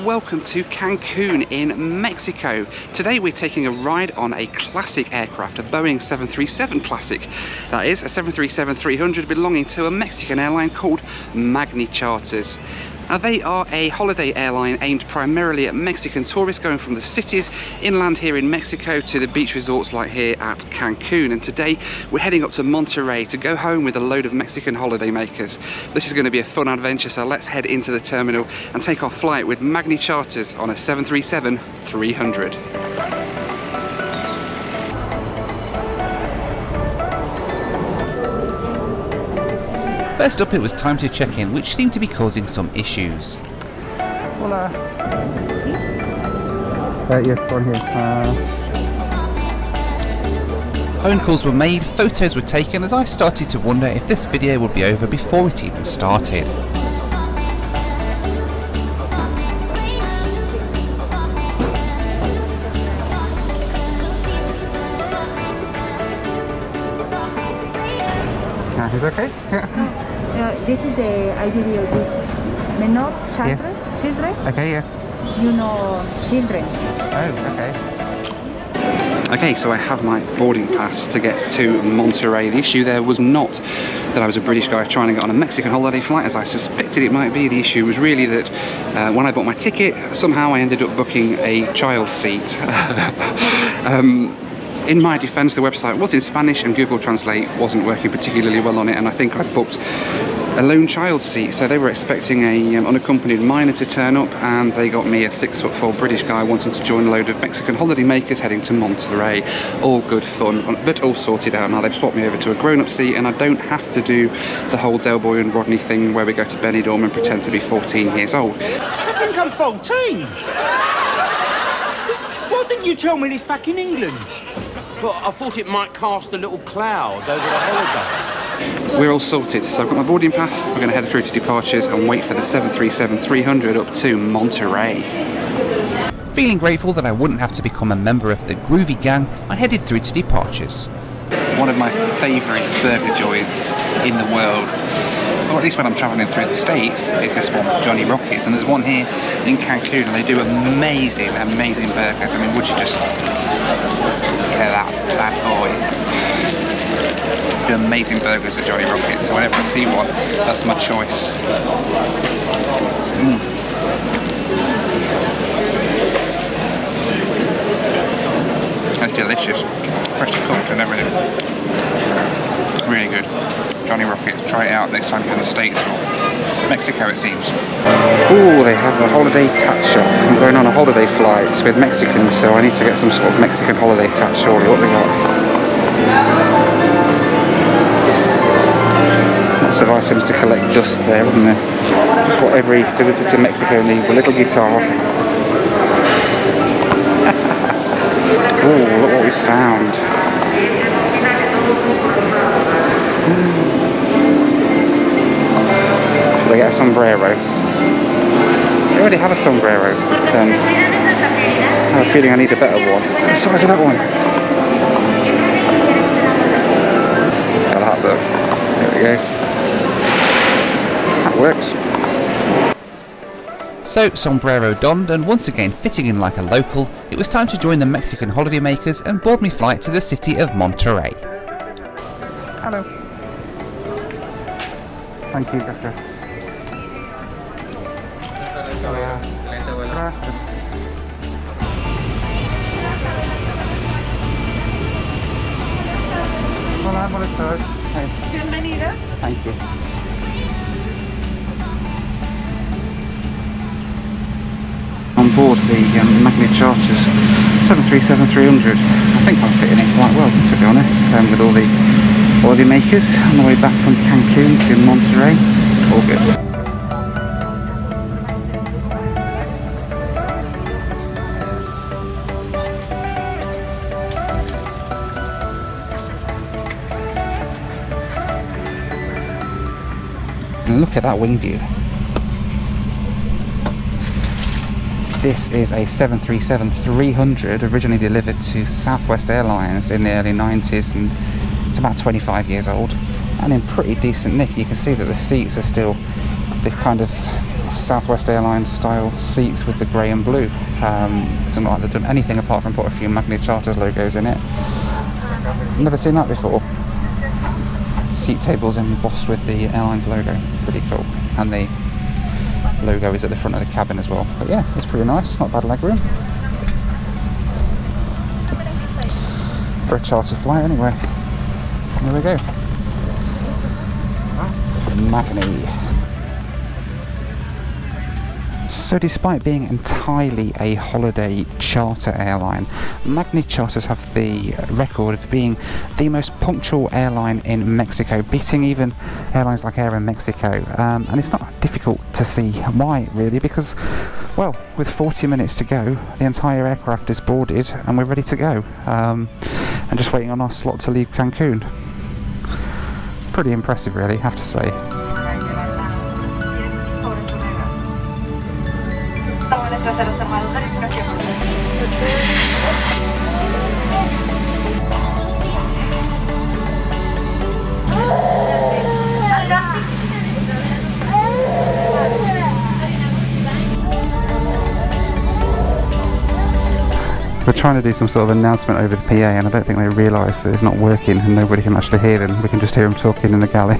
welcome to Cancun in Mexico. Today we're taking a ride on a classic aircraft, a Boeing 737 Classic. That is a 737-300 belonging to a Mexican airline called Magni Charters. Now, they are a holiday airline aimed primarily at Mexican tourists going from the cities inland here in Mexico to the beach resorts like here at Cancun. And today we're heading up to Monterrey to go home with a load of Mexican holiday makers. This is going to be a fun adventure, so let's head into the terminal and take our flight with Magni Charters on a 737-300. First up, it was time to check in, which seemed to be causing some issues. Hola. Yes, on here. Phone calls were made, photos were taken, as I started to wonder if this video would be over before it even started. Is it okay? This is the idea of this menor children. Yes. Children. Okay, yes. You know, children. Oh, okay. Okay, so I have my boarding pass to get to Monterrey. The issue there was not that I was a British guy trying to get on a Mexican holiday flight, as I suspected it might be. The issue was really that when I bought my ticket, somehow I ended up booking a child seat. In my defence, the website was in Spanish and Google Translate wasn't working particularly well on it, and I think I booked a lone child seat, so they were expecting a unaccompanied minor to turn up, and they got me, a 6'4" British guy wanting to join a load of Mexican holiday makers heading to Monterrey. All good fun, but all sorted out now. They've swapped me over to a grown-up seat, and I don't have to do the whole Del Boy and Rodney thing where we go to Benidorm and pretend to be 14 years old. I think I'm 14. Why didn't you tell me this back in England? Well, I thought it might cast a little cloud over the holiday. We're all sorted, so I've got my boarding pass. We're going to head through to departures and wait for the 737-300 up to Monterrey. Feeling grateful that I wouldn't have to become a member of the groovy gang, I headed through to departures. One of my favourite burger joints in the world, or at least when I'm travelling through the States, is this one, Johnny Rockets. And there's one here in Cancun, and they do amazing, amazing burgers. I mean, would you just look at that bad boy? They do amazing burgers at Johnny Rockets, so whenever I see one, that's my choice. That's delicious, freshly cooked and everything. Really good. Johnny Rockets, try it out next time you're in the States or Mexico, it seems. Oh, they have a holiday tat shop. I'm going on a holiday flight with Mexicans, so I need to get some sort of Mexican holiday tat, surely. What they got? Lots of items to collect dust there, isn't there? Just what every visitor to Mexico needs, a little guitar. Oh, look what we found. Should I get a sombrero? I already have a sombrero, but I have a feeling I need a better one. What size of that one? I like that. There we go. That works. So, sombrero donned, and once again fitting in like a local, it was time to join the Mexican holiday makers and board me flight to the city of Monterrey. Hello. Thank you, gracias. Gracias. Hola, buenas tardes. Bienvenida. Thank you. On board the Magni Charters 737-300. I think I'm fitting in quite well, to be honest, with all the holiday makers on the way back from Cancun to Monterrey. All good. And look at that wing view. This is a 737-300 originally delivered to Southwest Airlines in the early 90s, and it's about 25 years old and in pretty decent nick. You can see that the seats are still, they've kind of Southwest Airlines style seats with the grey and blue. Doesn't look like they've done anything apart from put a few Magni Charters logos in it. Never seen that before. Seat tables embossed with the airline's logo. Pretty cool. And the logo is at the front of the cabin as well. But yeah, it's pretty nice. Not bad legroom. For a charter flight anyway. There we go. Magni. So despite being entirely a holiday charter airline, Magni Charters have the record of being the most punctual airline in Mexico, beating even airlines like Air in Mexico. And it's not difficult to see why, really, because, well, with 40 minutes to go, the entire aircraft is boarded and we're ready to go. And just waiting on our slot to leave Cancun. Pretty impressive, really, I have to say. We're trying to do some sort of announcement over the PA, and I don't think they realise that it's not working and nobody can actually hear them. We can just hear them talking in the galley.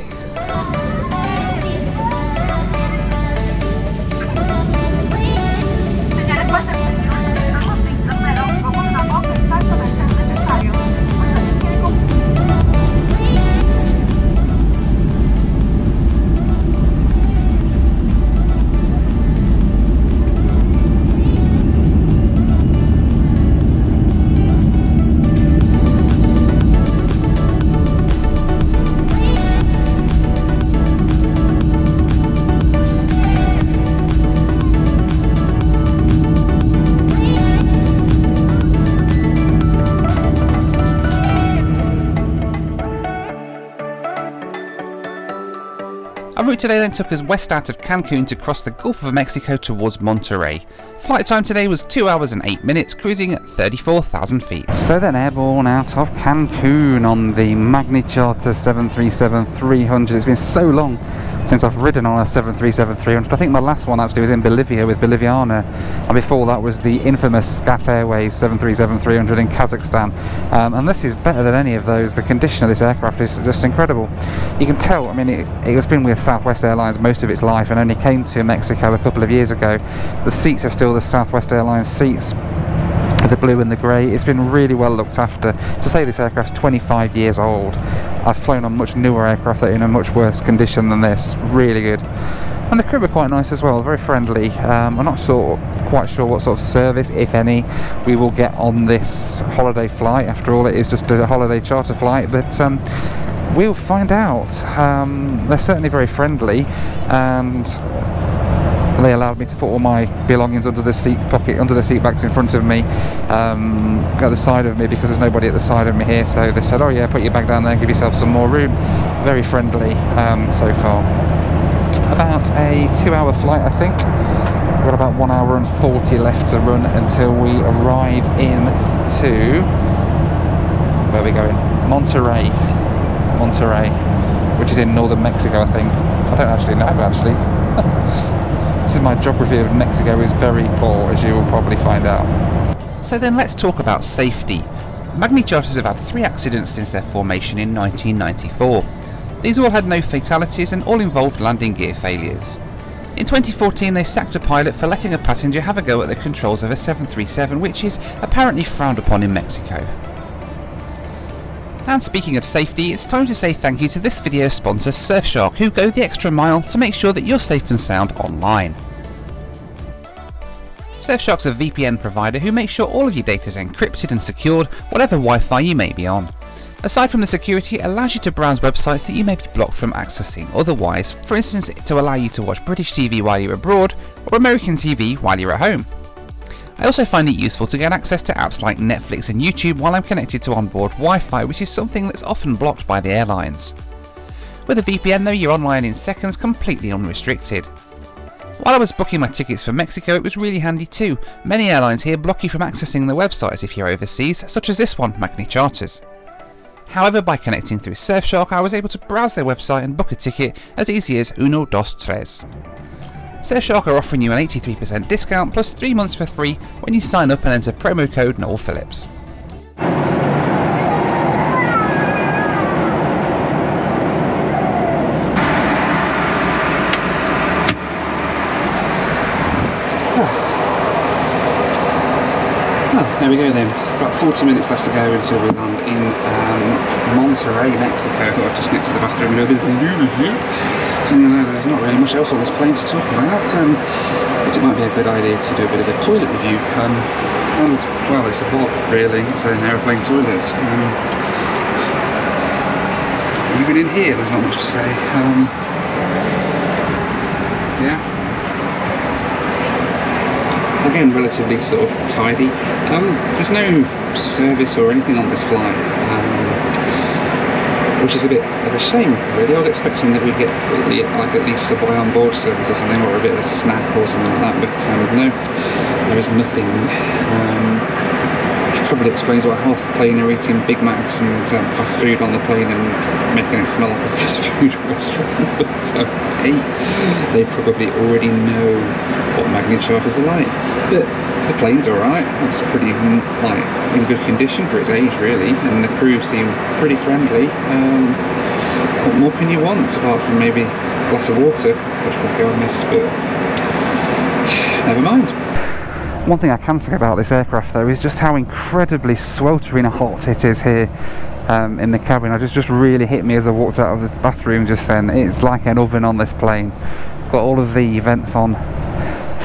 Our route today then took us west out of Cancun to cross the Gulf of Mexico towards Monterrey. Flight time today was 2 hours and 8 minutes, cruising at 34,000 feet. So then airborne out of Cancun on the Magni Charter 737-300. It's been so long since I've ridden on a 737-300. I think my last one actually was in Bolivia with Boliviana, and before that was the infamous Scat Airways 737-300 in Kazakhstan. And this is better than any of those. The condition of this aircraft is just incredible. You can tell, I mean, it has been with Southwest Airlines most of its life and only came to Mexico a couple of years ago. The seats are still the Southwest Airlines seats, the blue and the grey. It's been really well looked after. To say this aircraft's 25 years old, I've flown on much newer aircraft that are in a much worse condition than this. Really good. And the crew are quite nice as well, very friendly. I'm not quite sure what sort of service, if any, we will get on this holiday flight. After all, it is just a holiday charter flight, but we'll find out. They're certainly very friendly, and they allowed me to put all my belongings under the seat backs in front of me, at the side of me, because there's nobody at the side of me here. So they said, oh yeah, put your bag down there, give yourself some more room. Very friendly so far. About a 2-hour flight, I think. We've got about 1 hour and 40 left to run until we arrive into, where are we going? Monterrey, which is in northern Mexico, I think. I don't actually know, actually. This is my geography of Mexico is very poor, as you will probably find out. So then let's talk about safety. Magni Charters have had 3 accidents since their formation in 1994. These all had no fatalities and all involved landing gear failures. In 2014 they sacked a pilot for letting a passenger have a go at the controls of a 737, which is apparently frowned upon in Mexico. And speaking of safety, it's time to say thank you to this video's sponsor Surfshark, who go the extra mile to make sure that you're safe and sound online. Surfshark's a VPN provider who makes sure all of your data is encrypted and secured, whatever Wi-Fi you may be on. Aside from the security, it allows you to browse websites that you may be blocked from accessing otherwise, for instance to allow you to watch British TV while you're abroad, or American TV while you're at home. I also find it useful to get access to apps like Netflix and YouTube while I'm connected to onboard Wi-Fi, which is something that's often blocked by the airlines. With a VPN though, you're online in seconds, completely unrestricted. While I was booking my tickets for Mexico, it was really handy too. Many airlines here block you from accessing their websites if you're overseas, such as this one, Magni Charters. However, by connecting through Surfshark, I was able to browse their website and book a ticket as easy as 1, 2, 3. Surfshark are offering you an 83% discount plus 3 months for free when you sign up and enter promo code Noel Phillips. Well, there we go then. About 40 minutes left to go until we land in Monterrey, Mexico. I thought I'd just nip to the bathroom and do a bit of a review with you. So there's not really much else on this plane to talk about, but it might be a good idea to do a bit of a toilet review. And, well, it's a bot, really. It's an aeroplane toilet. Even in here, there's not much to say. Yeah. Again, relatively sort of tidy. There's no service or anything on this flight, which is a bit of a shame, really. I was expecting that we'd get like at least a buy on board service or something, or a bit of a snack or something like that, but no, there is nothing. Which probably explains why half the plane are eating Big Macs and fast food on the plane and making it smell like a fast food restaurant. But hey, they probably already know what Magni charters are like. But the plane's alright. It's pretty in good condition for its age, really, and the crew seem pretty friendly. What more can you want apart from maybe a glass of water, which will go amiss, but never mind. One thing I can say about this aircraft though is just how incredibly sweltering hot it is here in the cabin. It just really hit me as I walked out of the bathroom just then. It's like an oven on this plane. Got all of the vents on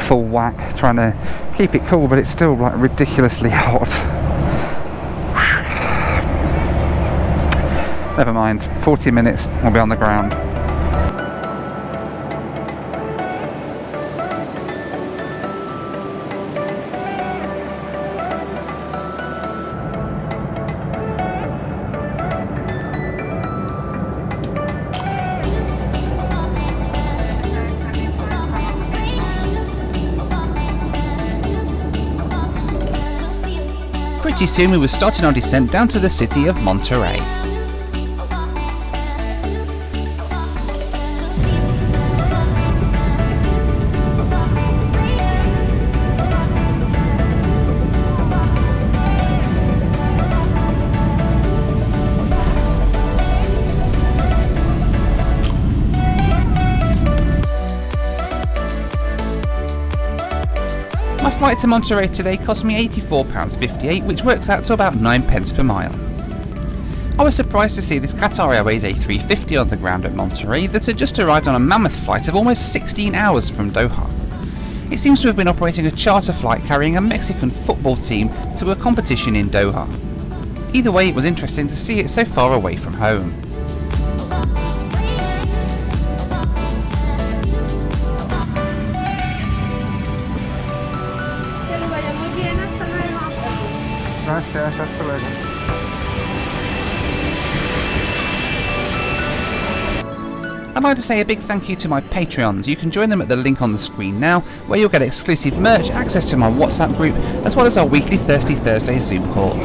full whack, trying to keep it cool, but it's still like ridiculously hot. Never mind, 40 minutes, I'll be on the ground. Pretty soon we were starting our descent down to the city of Monterrey. My flight to Monterrey today cost me £84.58, which works out to about 9 pence per mile. I was surprised to see this Qatar Airways A350 on the ground at Monterrey that had just arrived on a mammoth flight of almost 16 hours from Doha. It seems to have been operating a charter flight carrying a Mexican football team to a competition in Doha. Either way, it was interesting to see it so far away from home. Gracias, hasta luego. I'd like to say a big thank you to my Patreons. You can join them at the link on the screen now, where you'll get exclusive merch, access to my WhatsApp group, as well as our weekly Thirsty Thursday Zoom call.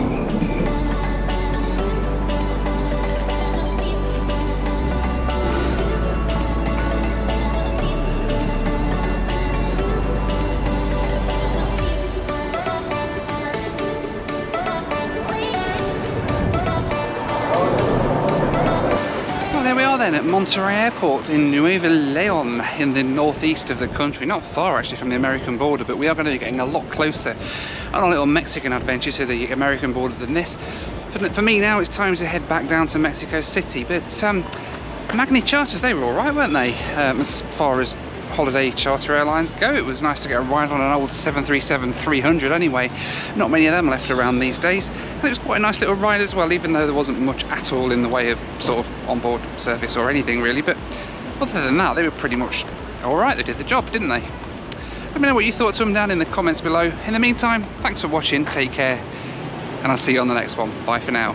Then at Monterrey Airport in Nuevo Leon in the northeast of the country, not far actually from the American border, but we are going to be getting a lot closer on a little Mexican adventure to the American border than this. For me now it's time to head back down to Mexico City, but Magni charters, they were alright, weren't they? As far as holiday charter airlines go, it was nice to get a ride on an old 737-300 anyway. Not many of them left around these days, and it was quite a nice little ride as well, even though there wasn't much at all in the way of sort of onboard service or anything really. But other than that, they were pretty much alright. They did the job, didn't they? Let me know what you thought to them down in the comments below. In the meantime, thanks for watching, take care, and I'll see you on the next one. Bye for now.